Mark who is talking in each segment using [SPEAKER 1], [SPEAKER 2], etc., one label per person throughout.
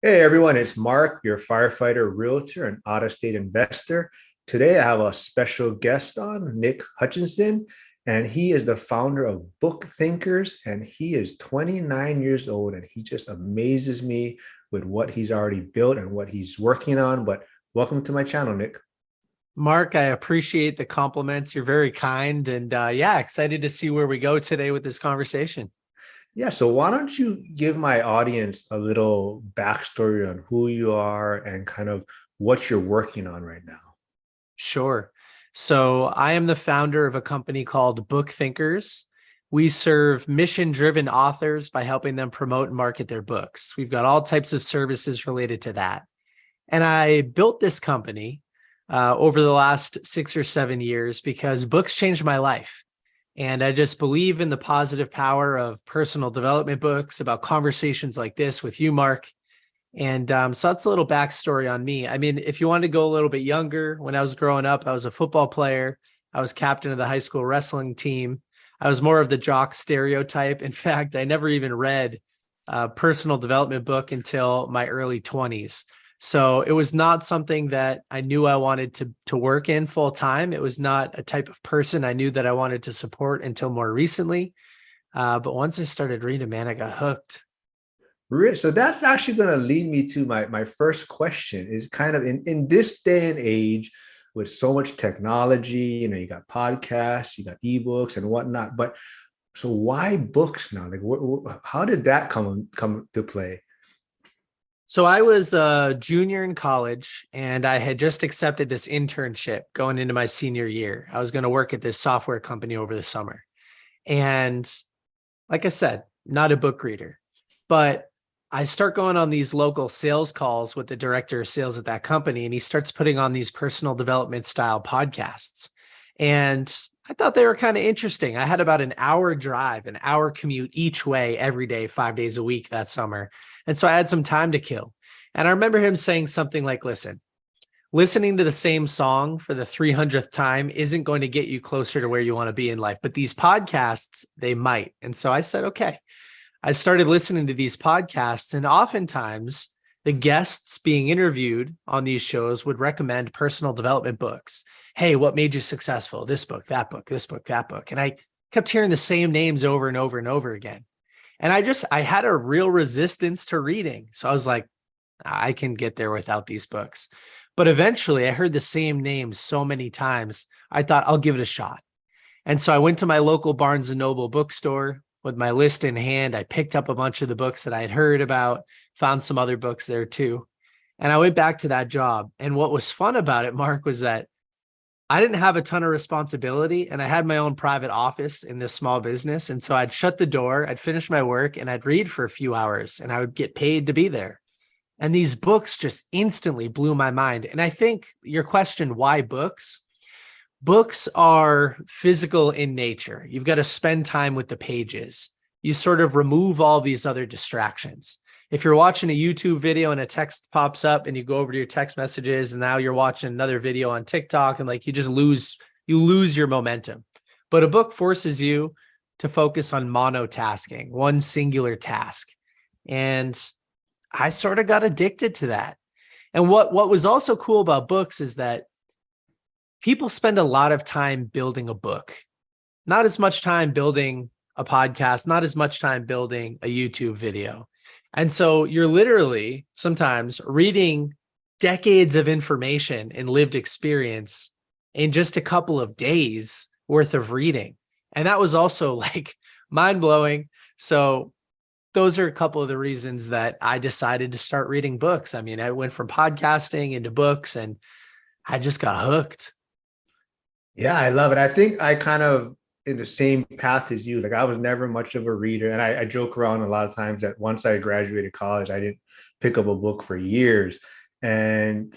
[SPEAKER 1] Hey everyone, it's Mark, your firefighter, realtor, and out-of-state investor. Today I have a special guest on, Nick Hutchison, and he is the founder of BookThinkers, and he is 29 years old, and he just amazes me with what he's already built and what he's working on. But welcome to my channel, Nick.
[SPEAKER 2] Mark, I appreciate the compliments. You're very kind. And yeah, excited to see where we go today with this conversation.
[SPEAKER 1] Yeah, so why don't you give my audience a little backstory on who you are and kind of what you're working on right now?
[SPEAKER 2] Sure. So I am the founder of a company called BookThinkers. We serve mission-driven authors by helping them promote and market their books. We've got all types of services related to that. And I built this company over the last 6 or 7 years because books changed my life. And I just believe in the positive power of personal development books about conversations like this with you, Mark. And so that's a little backstory on me. I mean, if you want to go a little bit younger, when I was growing up, I was a football player. I was captain of the high school wrestling team. I was more of the jock stereotype. In fact, I never even read a personal development book until my early 20s. So it was not something that I knew I wanted to work in full time. It was not a type of person I knew that I wanted to support until more recently. But once I started reading, man, I got hooked.
[SPEAKER 1] So that's actually going to lead me to my first question is kind of in this day and age with so much technology, you got podcasts, you got ebooks and whatnot, but so why books now? Like, how did that come to play?
[SPEAKER 2] So I was a junior in college and I had just accepted this internship going into my senior year. I was going to work at this software company over the summer. And like I said, not a book reader, but I start going on these local sales calls with the director of sales at that company, and he starts putting on these personal development style podcasts. And I thought they were kind of interesting. I had about an hour drive, an hour commute each way every day, 5 days a week that summer. And so I had some time to kill. And I remember him saying something like, listen, listening to the same song for the 300th time isn't going to get you closer to where you want to be in life, but these podcasts, they might. And so I said, okay. I started listening to these podcasts, and oftentimes the guests being interviewed on these shows would recommend personal development books. Hey, what made you successful? This book, that book, this book, that book. And I kept hearing the same names over and over and over again. And I had a real resistance to reading. So I was like, I can get there without these books. But eventually I heard the same names so many times, I thought I'll give it a shot. And so I went to my local Barnes and Noble bookstore with my list in hand. I picked up a bunch of the books that I had heard about, found some other books there too. And I went back to that job. And what was fun about it, Mark, was that I didn't have a ton of responsibility and I had my own private office in this small business. And so I'd shut the door, I'd finish my work and I'd read for a few hours and I would get paid to be there. And these books just instantly blew my mind. And I think your question, why books? Books are physical in nature. You've got to spend time with the pages. You sort of remove all these other distractions. If you're watching a YouTube video and a text pops up and you go over to your text messages and now you're watching another video on TikTok and like you lose your momentum. But a book forces you to focus on monotasking, one singular task. And I sort of got addicted to that. And what was also cool about books is that people spend a lot of time building a book, not as much time building a podcast, not as much time building a YouTube video. And so you're literally sometimes reading decades of information and lived experience in just a couple of days worth of reading. And that was also like mind blowing. So those are a couple of the reasons that I decided to start reading books. I mean, I went from podcasting into books and I just got hooked.
[SPEAKER 1] Yeah, I love it. I think I kind of in the same path as you. Like I was never much of a reader, and I joke around a lot of times that once I graduated college, I didn't pick up a book for years. And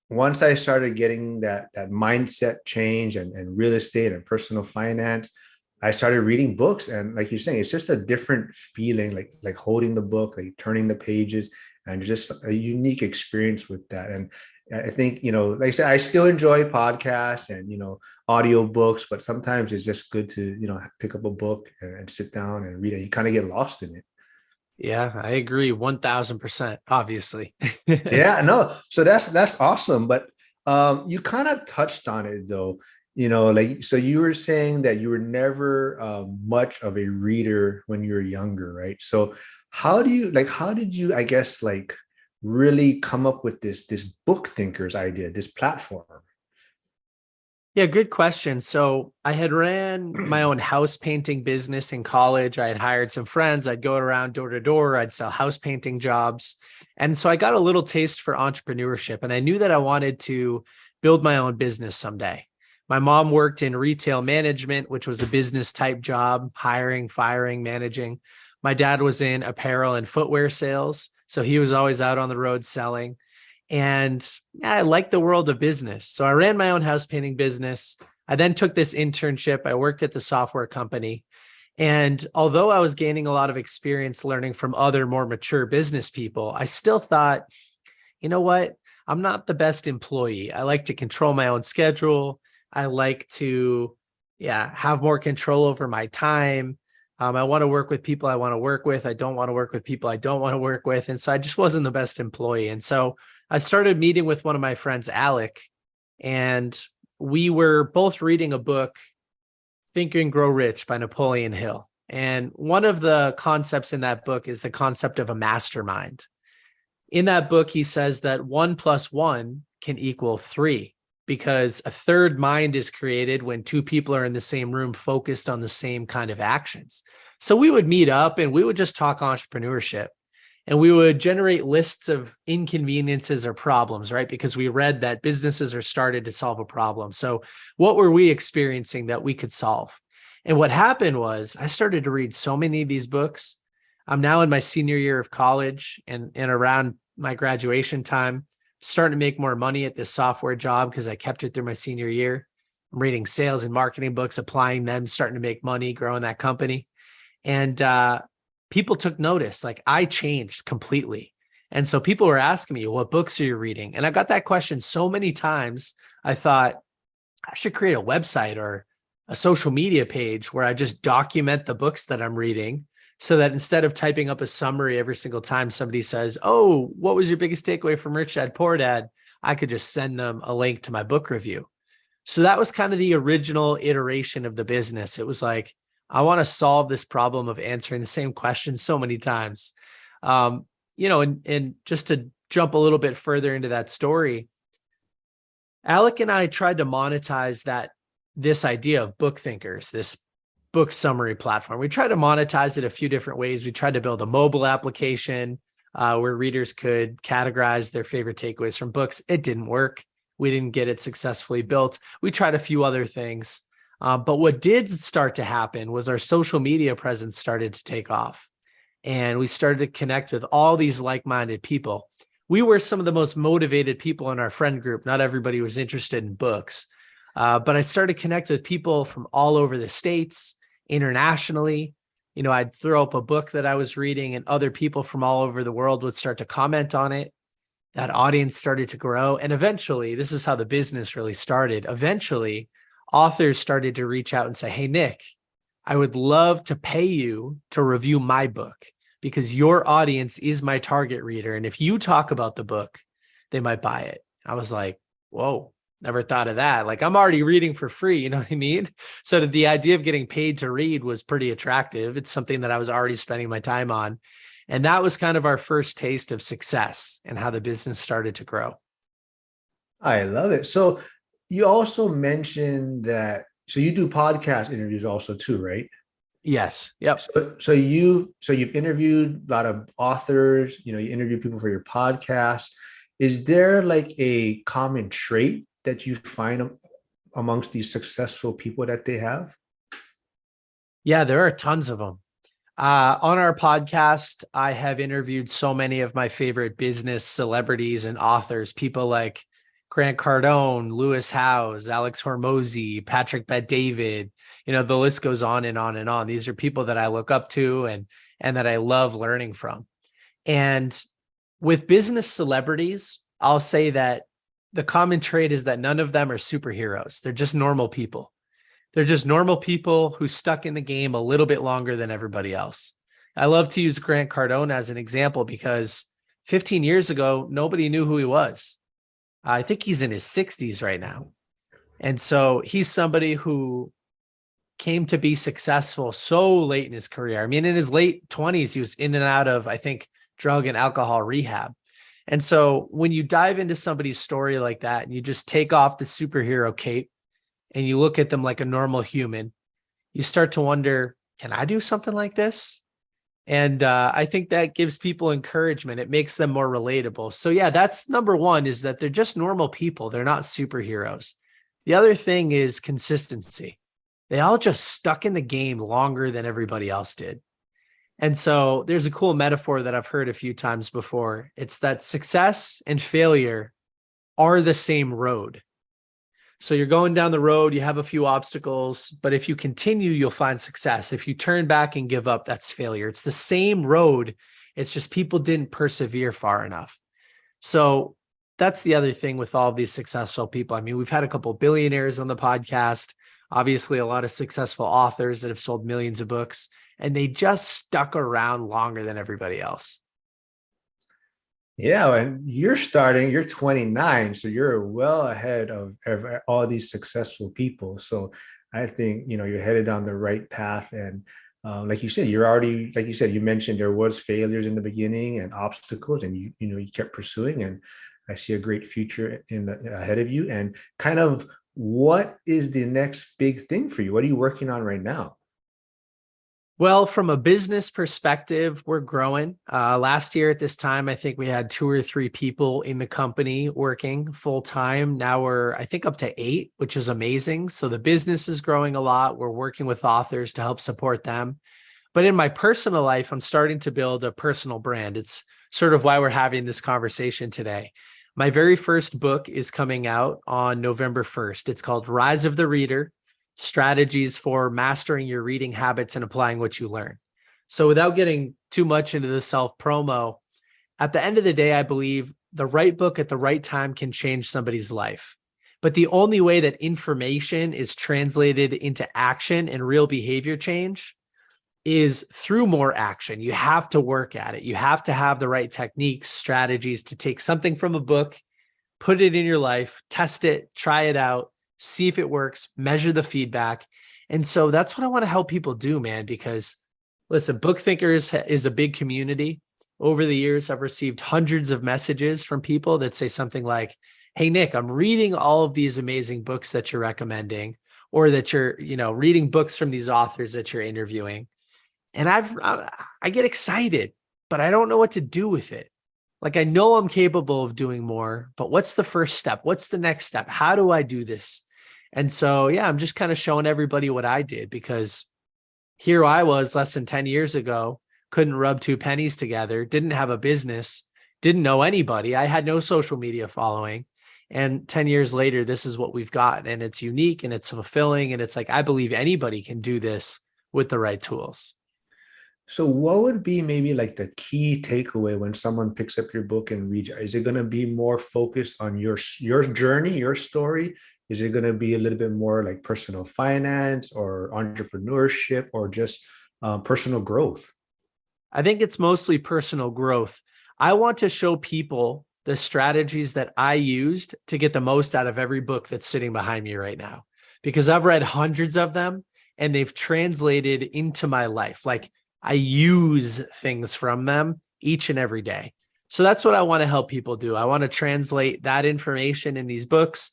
[SPEAKER 1] once I started getting that mindset change and real estate and personal finance, I started reading books. And like you're saying, it's just a different feeling, like holding the book, like turning the pages, and just a unique experience with that. And I think, like I said, I still enjoy podcasts and, audio books, but sometimes it's just good to, pick up a book and sit down and read it. You kind of get lost in it.
[SPEAKER 2] Yeah, I agree 1000%, obviously.
[SPEAKER 1] Yeah, no. So that's awesome. But you kind of touched on it though. Like so you were saying that you were never much of a reader when you were younger, right? So how did you, I guess, like really come up with this book thinkers idea, this platform?
[SPEAKER 2] Yeah, good question. So I had ran my own house painting business in college. I had hired some friends. I'd go around door to door. I'd sell house painting jobs. And so I got a little taste for entrepreneurship. And I knew that I wanted to build my own business someday. My mom worked in retail management, which was a business type job, hiring, firing, managing. My dad was in apparel and footwear sales. So he was always out on the road selling. And yeah, I like the world of business. So I ran my own house painting business. I then took this internship. I worked at the software company. And although I was gaining a lot of experience learning from other more mature business people, I still thought, you know what? I'm not the best employee. I like to control my own schedule. I like to, yeah, have more control over my time. I want to work with people I want to work with. I don't want to work with people I don't want to work with. And so I just wasn't the best employee. And so I started meeting with one of my friends, Alec, and we were both reading a book, Think and Grow Rich by Napoleon Hill. And one of the concepts in that book is the concept of a mastermind. In that book, he says that 1 plus 1 can equal 3 because a third mind is created when two people are in the same room focused on the same kind of actions. So we would meet up and we would just talk entrepreneurship and we would generate lists of inconveniences or problems, right? Because we read that businesses are started to solve a problem. So what were we experiencing that we could solve? And what happened was I started to read so many of these books. I'm now in my senior year of college and around my graduation time, starting to make more money at this software job because I kept it through my senior year. I'm reading sales and marketing books, applying them, starting to make money, growing that company. And people took notice. Like I changed completely. And so people were asking me, what books are you reading? And I got that question so many times. I thought I should create a website or a social media page where I just document the books that I'm reading so that instead of typing up a summary every single time somebody says, oh, what was your biggest takeaway from Rich Dad Poor Dad? I could just send them a link to my book review. So that was kind of the original iteration of the business. It was like, I want to solve this problem of answering the same question so many times. And just to jump a little bit further into that story, Alec and I tried to monetize this idea of BookThinkers, this book summary platform. We tried to monetize it a few different ways. We tried to build a mobile application where readers could categorize their favorite takeaways from books. It didn't work. We didn't get it successfully built. We tried a few other things. But what did start to happen was our social media presence started to take off. And we started to connect with all these like-minded people. We were some of the most motivated people in our friend group. Not everybody was interested in books. But I started to connect with people from all over the States, internationally. I'd throw up a book that I was reading and other people from all over the world would start to comment on it. That audience started to grow. And eventually, this is how the business really started. Eventually, authors started to reach out and say, hey, Nick, I would love to pay you to review my book because your audience is my target reader. And if you talk about the book, they might buy it. I was like, whoa, never thought of that. Like I'm already reading for free. You know what I mean? So the idea of getting paid to read was pretty attractive. It's something that I was already spending my time on. And that was kind of our first taste of success and how the business started to grow.
[SPEAKER 1] I love it. So you also mentioned that, so you do podcast interviews also too, right?
[SPEAKER 2] Yes. Yep.
[SPEAKER 1] So you've interviewed a lot of authors, you interview people for your podcast. Is there like a common trait that you find amongst these successful people that they have?
[SPEAKER 2] Yeah, there are tons of them. On our podcast, I have interviewed so many of my favorite business celebrities and authors, people like Grant Cardone, Lewis Howes, Alex Hormozi, Patrick Bet-David. The list goes on and on and on. These are people that I look up to and that I love learning from. And with business celebrities, I'll say that the common trait is that none of them are superheroes. They're just normal people. They're just normal people who stuck in the game a little bit longer than everybody else. I love to use Grant Cardone as an example because 15 years ago, nobody knew who he was. I think he's in his 60s right now. And so he's somebody who came to be successful so late in his career. I mean, in his late 20s, he was in and out of, I think, drug and alcohol rehab. And so when you dive into somebody's story like that and you just take off the superhero cape and you look at them like a normal human, you start to wonder, can I do something like this? And I think that gives people encouragement. It makes them more relatable. So yeah, that's number one, is that they're just normal people. They're not superheroes. The other thing is consistency. They all just stuck in the game longer than everybody else did. And so there's a cool metaphor that I've heard a few times before. It's that success and failure are the same road. So you're going down the road, you have a few obstacles, but if you continue, you'll find success. If you turn back and give up, that's failure. It's the same road. It's just people didn't persevere far enough. So that's the other thing with all of these successful people. I mean, we've had a couple of billionaires on the podcast, obviously a lot of successful authors that have sold millions of books, and they just stuck around longer than everybody else.
[SPEAKER 1] Yeah, and you're 29, so you're well ahead of all these successful people. So I think, you're headed down the right path. And like you said, you're already, like you said, you mentioned there was failures in the beginning and obstacles, and you kept pursuing. And I see a great future ahead of you. And kind of, what is the next big thing for you? What are you working on right now?
[SPEAKER 2] Well, from a business perspective, we're growing. Last year at this time, I think we had 2 or 3 people in the company working full time. Now we're, I think, up to 8, which is amazing. So the business is growing a lot. We're working with authors to help support them. But in my personal life, I'm starting to build a personal brand. It's sort of why we're having this conversation today. My very first book is coming out on November 1st. It's called Rise of the Reader: Strategies for Mastering Your Reading Habits and Applying What You Learn. So without getting too much into the self-promo, at the end of the day, I believe the right book at the right time can change somebody's life. But the only way that information is translated into action and real behavior change is through more action. You have to work at it. You have to have the right techniques, strategies to take something from a book, put it in your life, test it, try it out, see if it works, measure the feedback. And so that's what I want to help people do, man, because listen, BookThinkers is a big community. Over the years, I've received hundreds of messages from people that say something like, hey, Nick, I'm reading all of these amazing books that you're recommending, or that you're, reading books from these authors that you're interviewing. And I get excited, but I don't know what to do with it. Like, I know I'm capable of doing more, but what's the first step? What's the next step? How do I do this? And so, yeah, I'm just kind of showing everybody what I did, because here I was less than 10 years ago, couldn't rub 2 pennies together, didn't have a business, didn't know anybody. I had no social media following. And 10 years later, this is what we've got. And it's unique and it's fulfilling. And it's like, I believe anybody can do this with the right tools.
[SPEAKER 1] So what would be maybe like the key takeaway when someone picks up your book and reads it? Is it going to be more focused on your journey, your story? Is it going to be a little bit more like personal finance or entrepreneurship, or just personal growth?
[SPEAKER 2] I think it's mostly personal growth. I want to show people the strategies that I used to get the most out of every book that's sitting behind me right now, because I've read hundreds of them and they've translated into my life. Like, I use things from them each and every day. So that's what I want to help people do. I want to translate that information in these books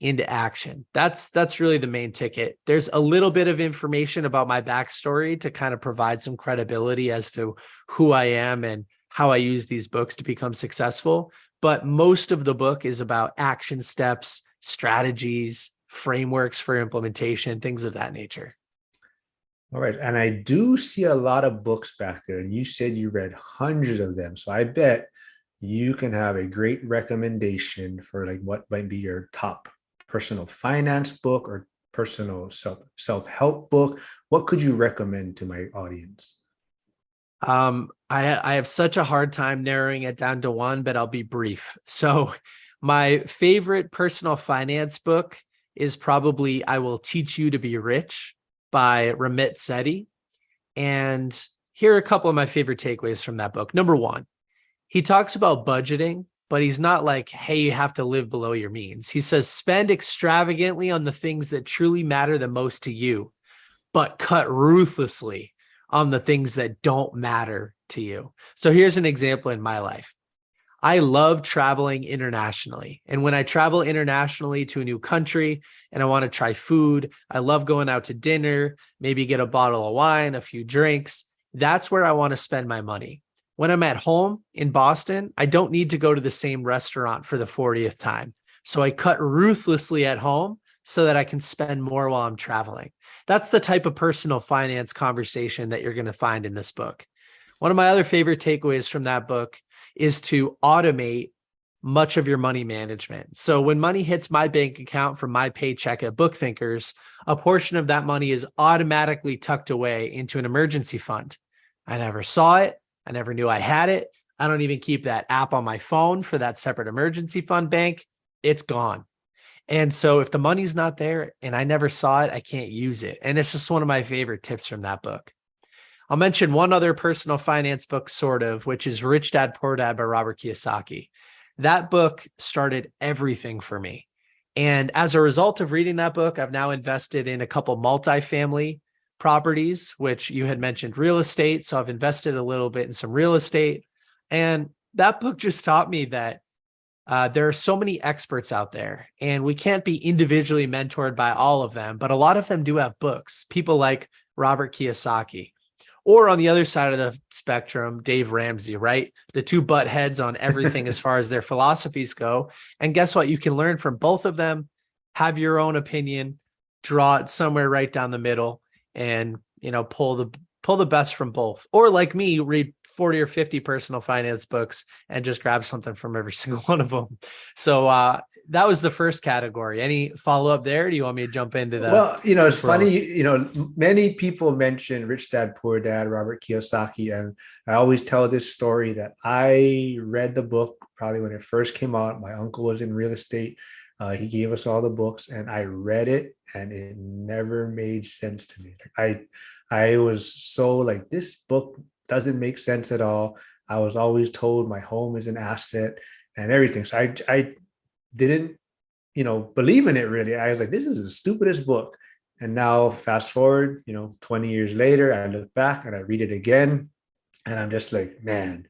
[SPEAKER 2] into action. That's really the main ticket. There's a little bit of information about my backstory to kind of provide some credibility as to who I am and how I use these books to become successful. But most of the book is about action steps, strategies, frameworks for implementation, things of that nature.
[SPEAKER 1] All right. And I do see a lot of books back there, and you said you read hundreds of them. So I bet you can have a great recommendation for like what might be your top personal finance book or personal self-help book. What could you recommend to my audience?
[SPEAKER 2] I have such a hard time narrowing it down to one, but I'll be brief. So my favorite personal finance book is probably I Will Teach You to Be Rich by Ramit Sethi. And here are a couple of my favorite takeaways from that book. Number one, he talks about budgeting, but he's not like, hey, you have to live below your means. He says, spend extravagantly on the things that truly matter the most to you, but cut ruthlessly on the things that don't matter to you. So here's an example in my life. I love traveling internationally. And when I travel internationally to a new country and I want to try food, I love going out to dinner, maybe get a bottle of wine, a few drinks. That's where I want to spend my money. When I'm at home in Boston, I don't need to go to the same restaurant for the 40th time. So I cut ruthlessly at home so that I can spend more while I'm traveling. That's the type of personal finance conversation that you're going to find in this book. One of my other favorite takeaways from that book is to automate much of your money management. So when money hits my bank account from my paycheck at BookThinkers, a portion of that money is automatically tucked away into an emergency fund. I never saw it. I never knew I had it. I don't even keep that app on my phone for that separate emergency fund bank. It's gone. And so if the money's not there and I never saw it, I can't use it. And it's just one of my favorite tips from that book. I'll mention one other personal finance book, sort of, which is Rich Dad, Poor Dad by Robert Kiyosaki. That book started everything for me. And as a result of reading that book, I've now invested in a couple multifamily properties, which you had mentioned real estate. So I've invested a little bit in some real estate. And that book just taught me that there are so many experts out there, and we can't be individually mentored by all of them, but a lot of them do have books. People like Robert Kiyosaki. Or on the other side of the spectrum, Dave Ramsey, right? The two butt heads on everything as far as their philosophies go. And guess what? You can learn from both of them, have your own opinion, draw it somewhere right down the middle, and pull the best from both. Or like me, read 40 or 50 personal finance books and just grab something from every single one of them. So that was the first category. Any follow up there? Do you want me to jump into the
[SPEAKER 1] Well, it's funny,
[SPEAKER 2] growth?
[SPEAKER 1] many people mention Rich Dad, Poor Dad, Robert Kiyosaki. And I always tell this story that I read the book probably when it first came out. My uncle was in real estate. He gave us all the books and I read it and it never made sense to me. I was so like, this book doesn't make sense at all. I was always told my home is an asset and everything. So I didn't believe in it really. I was like, this is the stupidest book. And now fast forward, 20 years later, I look back and I read it again. And I'm just like, man,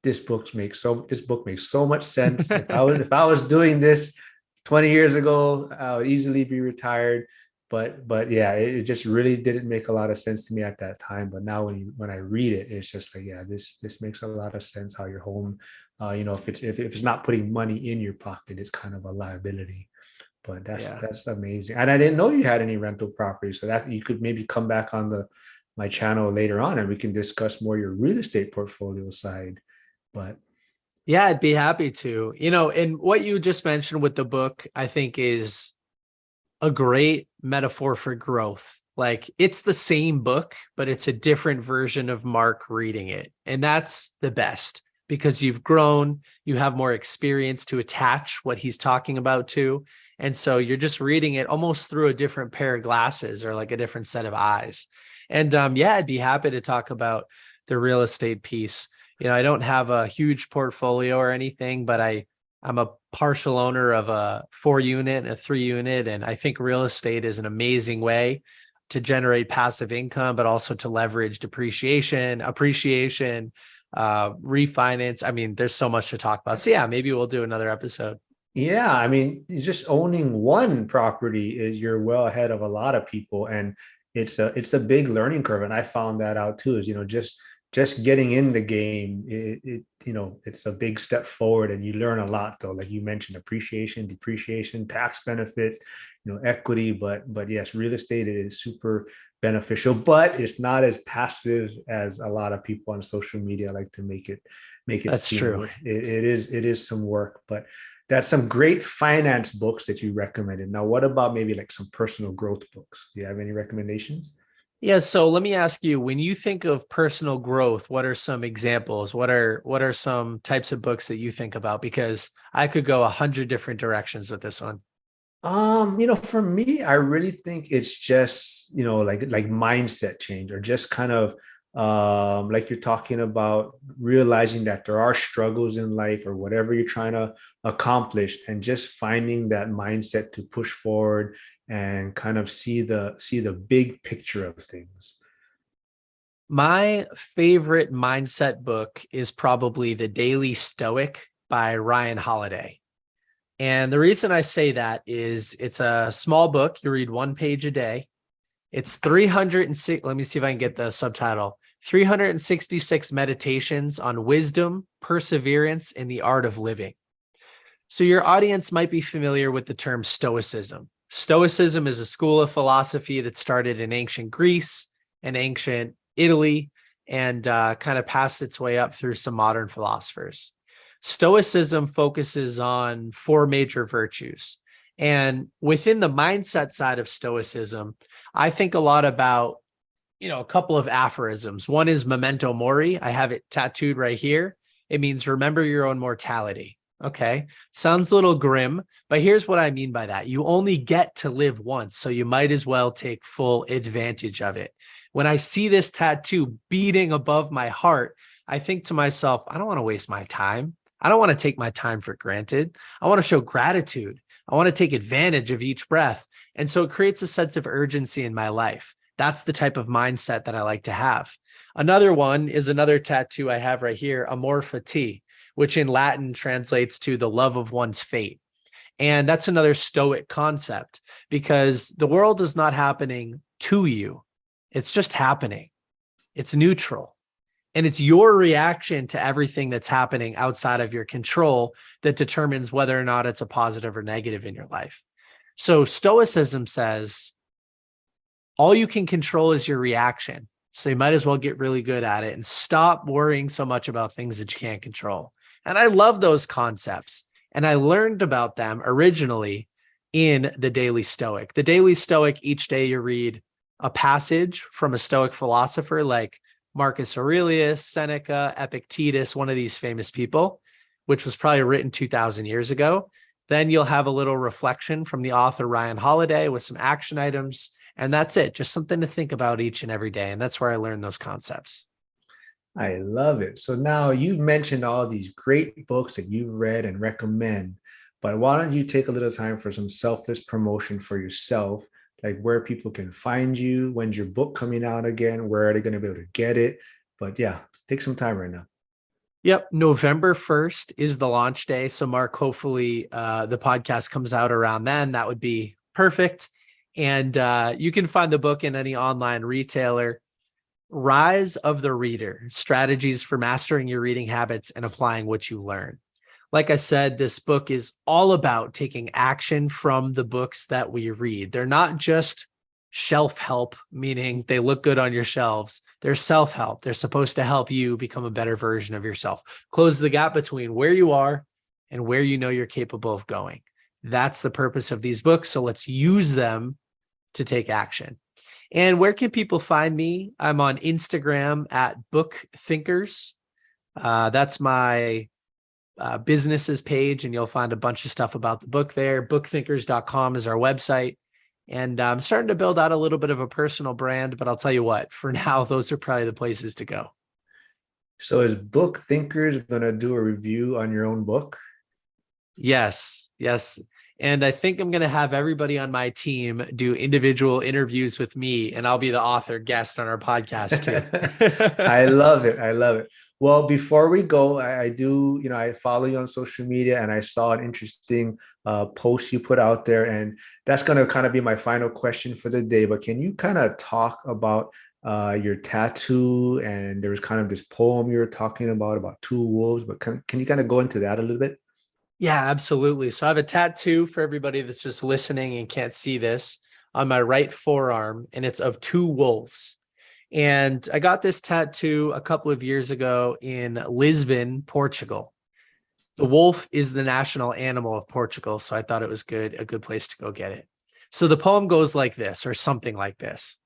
[SPEAKER 1] this book makes so much sense. If I was doing this 20 years ago, I would easily be retired. But yeah, it just really didn't make a lot of sense to me at that time. But now when I read it, it's just like, yeah, this makes a lot of sense how your home, if it's not putting money in your pocket, it's kind of a liability. But
[SPEAKER 2] Yeah.
[SPEAKER 1] that's amazing. And I didn't know you had any rental properties. So that you could maybe come back on my channel later on and we can discuss more your real estate portfolio side. But
[SPEAKER 2] Yeah, I'd be happy to. And what you just mentioned with the book, I think is a great metaphor for growth. Like it's the same book, but it's a different version of Mark reading it. And that's the best because you've grown, you have more experience to attach what he's talking about to. And so you're just reading it almost through a different pair of glasses or like a different set of eyes. And yeah, I'd be happy to talk about the real estate piece. I don't have a huge portfolio or anything, but I'm a partial owner of a 4-unit and a 3-unit. And I think real estate is an amazing way to generate passive income, but also to leverage depreciation, appreciation, refinance. I mean, there's so much to talk about. So yeah, maybe we'll do another episode.
[SPEAKER 1] yeah, I mean, just owning one property is you're well ahead of a lot of people, and it's a big learning curve. And I found that out too. Is just getting in the game, it's a big step forward, and you learn a lot though. Like you mentioned, appreciation, depreciation, tax benefits, equity. But yes, real estate is super beneficial, but it's not as passive as a lot of people on social media like to make it
[SPEAKER 2] That's
[SPEAKER 1] seem.
[SPEAKER 2] true.
[SPEAKER 1] It is some work, but that's some great finance books that you recommended. Now, what about maybe like some personal growth books? Do you have any recommendations?
[SPEAKER 2] Yeah. So let me ask you, when you think of personal growth, what are some examples? What are some types of books that you think about? Because I could go 100 different directions with this one.
[SPEAKER 1] For me, I really think it's just, like mindset change or just kind of like you're talking about realizing that there are struggles in life or whatever you're trying to accomplish, and just finding that mindset to push forward and kind of see the big picture of things.
[SPEAKER 2] My favorite mindset book is probably The Daily Stoic by Ryan Holiday. And the reason I say that is it's a small book. You read one page a day. It's 306. Let me see if I can get the subtitle. 366 meditations on wisdom, perseverance, and the art of living. So your audience might be familiar with the term Stoicism. Stoicism is a school of philosophy that started in ancient Greece and ancient Italy, and kind of passed its way up through some modern philosophers. Stoicism focuses on four major virtues. And within the mindset side of Stoicism, I think a lot about, a couple of aphorisms. One is memento mori. I have it tattooed right here. It means remember your own mortality. Okay. Sounds a little grim, but here's what I mean by that. You only get to live once, so you might as well take full advantage of it. When I see this tattoo beating above my heart, I think to myself, I don't want to waste my time. I don't want to take my time for granted. I want to show gratitude. I want to take advantage of each breath. And so it creates a sense of urgency in my life. That's the type of mindset that I like to have. Another one is another tattoo I have right here, amor fati, which in Latin translates to the love of one's fate. And that's another Stoic concept, because the world is not happening to you. It's just happening. It's neutral. And it's your reaction to everything that's happening outside of your control that determines whether or not it's a positive or negative in your life. So Stoicism says all you can control is your reaction. So you might as well get really good at it and stop worrying so much about things that you can't control. And I love those concepts. And I learned about them originally in the Daily Stoic. The Daily Stoic, each day you read a passage from a Stoic philosopher like Marcus Aurelius, Seneca, Epictetus, one of these famous people, which was probably written 2,000 years ago. Then you'll have a little reflection from the author Ryan Holiday with some action items. And that's it. Just something to think about each and every day. And that's where I learned those concepts.
[SPEAKER 1] I love it. So now you've mentioned all these great books that you've read and recommend, but why don't you take a little time for some selfless promotion for yourself, like where people can find you, when's your book coming out again, where are they going to be able to get it? But yeah, take some time right now.
[SPEAKER 2] Yep. November 1st is the launch day. So Mark, hopefully the podcast comes out around then. That would be perfect. And you can find the book in any online retailer. Rise of the Reader: Strategies for Mastering Your Reading Habits and Applying What You Learn. Like I said, this book is all about taking action from the books that we read. They're not just shelf help, meaning they look good on your shelves. They're self-help. They're supposed to help you become a better version of yourself. Close the gap between where you are and where you know you're capable of going. That's the purpose of these books. So let's use them to take action. And where can people find me? I'm on Instagram at BookThinkers. That's my businesses page, and you'll find a bunch of stuff about the book there. BookThinkers.com is our website. And I'm starting to build out a little bit of a personal brand, but I'll tell you what, for now, those are probably the places to go.
[SPEAKER 1] So is Book Thinkers going to do a review on your own book?
[SPEAKER 2] Yes, yes. And I think I'm going to have everybody on my team do individual interviews with me, and I'll be the author guest on our podcast
[SPEAKER 1] I
[SPEAKER 2] too.
[SPEAKER 1] love it. I love it. Well, before we go, I do, I follow you on social media, and I saw an interesting post you put out there. And that's going to kind of be my final question for the day. But can you kind of talk about your tattoo? And there was kind of this poem you were talking about two wolves. But can you kind of go into that a little bit?
[SPEAKER 2] Yeah, absolutely. So I have a tattoo for everybody that's just listening and can't see this on my right forearm, and it's of two wolves. And I got this tattoo a couple of years ago in Lisbon, Portugal. The wolf is the national animal of Portugal, so I thought it was a good place to go get it. So the poem goes like this, or something like this.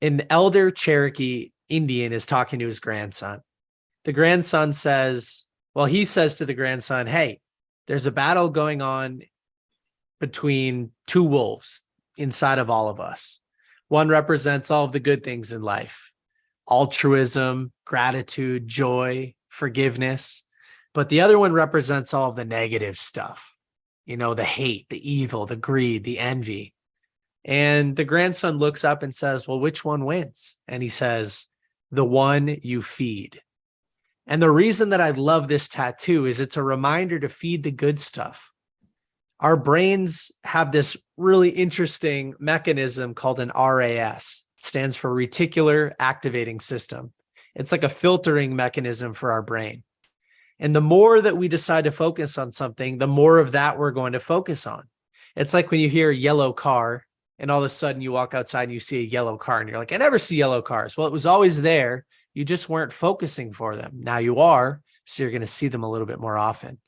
[SPEAKER 2] An elder Cherokee Indian is talking to his grandson. The grandson says, he says to the grandson, "Hey, there's a battle going on between two wolves inside of all of us. One represents all of the good things in life. altruism, gratitude, joy, forgiveness. But the other one represents all of the negative stuff, the hate, the evil, the greed, the envy. And the grandson looks up and says, well, which one wins? And he says, the one you feed. And the reason that I love this tattoo is it's a reminder to feed the good stuff. Our brains have this really interesting mechanism called an RAS. It stands for reticular activating system. It's like a filtering mechanism for our brain. And the more that we decide to focus on something, the more of that we're going to focus on. It's like when you hear a yellow car and all of a sudden you walk outside and you see a yellow car and you're like, I never see yellow cars. Well, it was always there. You just weren't focusing for them. Now you are, so you're going to see them a little bit more often.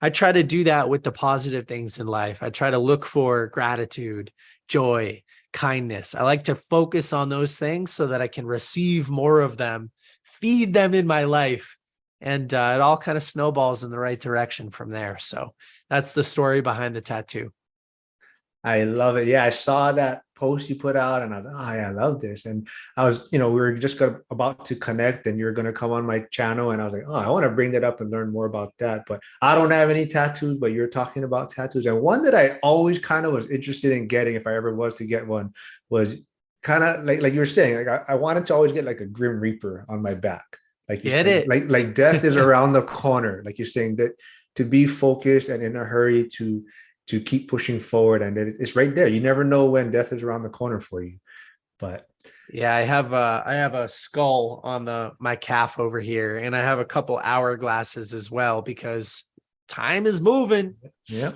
[SPEAKER 2] I try to do that with the positive things in life. I try to look for gratitude, joy, kindness. I like to focus on those things so that I can receive more of them, feed them in my life. And it all kind of snowballs in the right direction from there. So that's the story behind the tattoo.
[SPEAKER 1] I love it. Yeah, I saw that post you put out and I was, oh, yeah, I love this. And I was, we were just about to connect and you're going to come on my channel. And I was like, oh, I want to bring that up and learn more about that. But I don't have any tattoos, but you're talking about tattoos. And one that I always kind of was interested in getting, if I ever was to get one, was kind of like you were saying, like I wanted to always get like a Grim Reaper on my back. Like you
[SPEAKER 2] Get
[SPEAKER 1] said,
[SPEAKER 2] it?
[SPEAKER 1] like death is around the corner. Like you're saying that to be focused and in a hurry to keep pushing forward, and it's right there. You never know when death is around the corner for you. But
[SPEAKER 2] Yeah, I have a skull on my calf over here, and I have a couple hourglasses as well because time is moving.
[SPEAKER 1] yeah,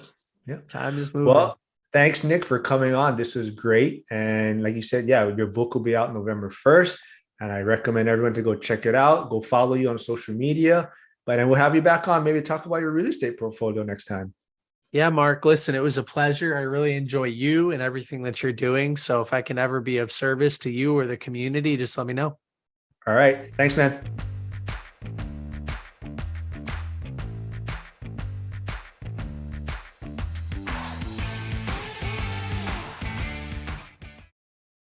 [SPEAKER 1] yeah.
[SPEAKER 2] Time is moving.
[SPEAKER 1] Well, thanks, Nick, for coming on. This was great. And like you said, yeah, your book will be out November 1st. And I recommend everyone to go check it out. Go follow you on social media. But then we'll have you back on, maybe talk about your real estate portfolio next time.
[SPEAKER 2] Yeah, Mark, listen, it was a pleasure. I really enjoy you and everything that you're doing. So if I can ever be of service to you or the community, just let me know.
[SPEAKER 1] All right. Thanks, man.